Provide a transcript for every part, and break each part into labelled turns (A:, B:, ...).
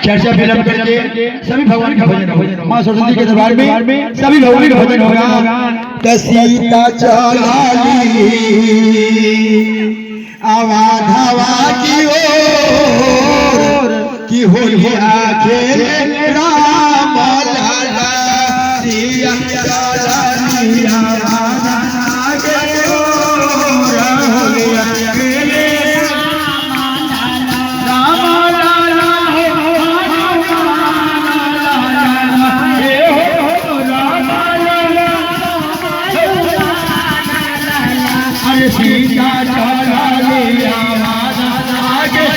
A: चर्चा फिल्म करके सभी भगवान का भजन होगा। माँ सरस्वती के दरबार में सभी भगवान का भजन होगा। सीता चली अवधवा की ओर की होलिया खेले राम लाला सिया चली अवधवा की ओर होलिया खेले सीता चली आगे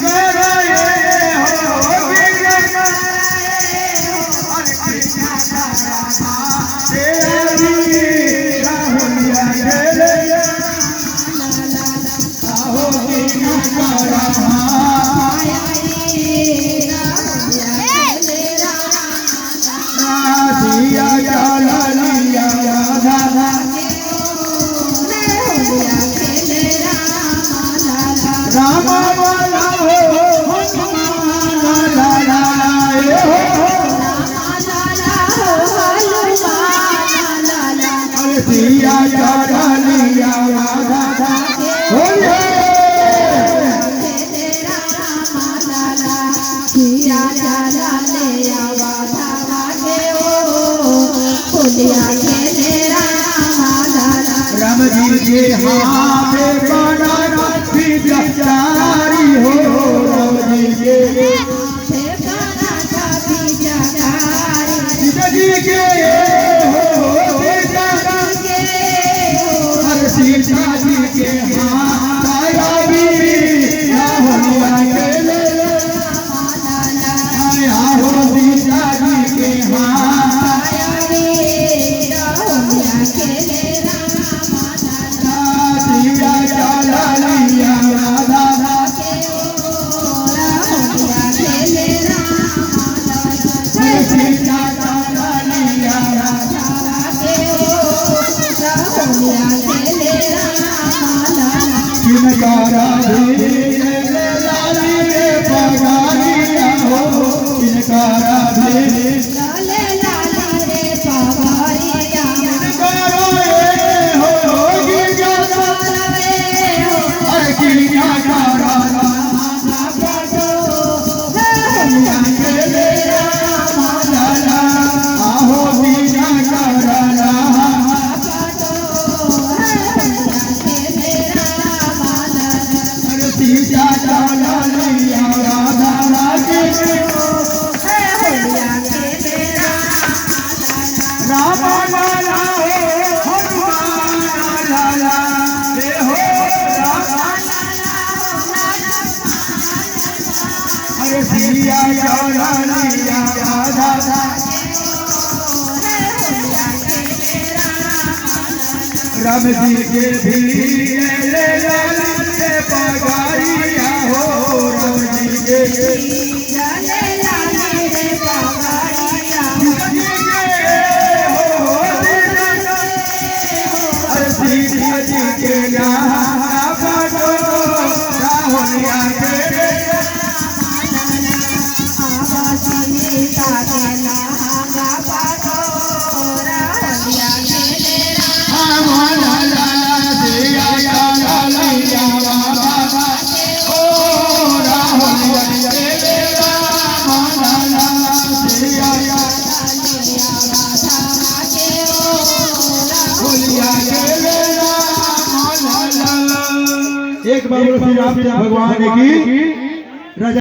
B: Gora
A: राम जी के हाथ बड़ा पिचकारी हो राम जी के सीता जी के हो सीता जी के हाथ आया भी होलिया के ले आया हो सीता जी के हाथ सीता चला लिया राधा सीता चला लिया राधा किनकारा भी लाली रे पगारिया हो किनकारा भी किनकारा हो अरे किनकारा आहो किनकारा सीता चला लिया राधा राजे राम लाला हनुमान लाला रे हो अरे सिया चला लिया राधा राम जी के भी ले लाला पगारिया हो राम जी के अरे सीता जी के यहाँ बाटो राहुलिया के एक बार श्री राम भगवान की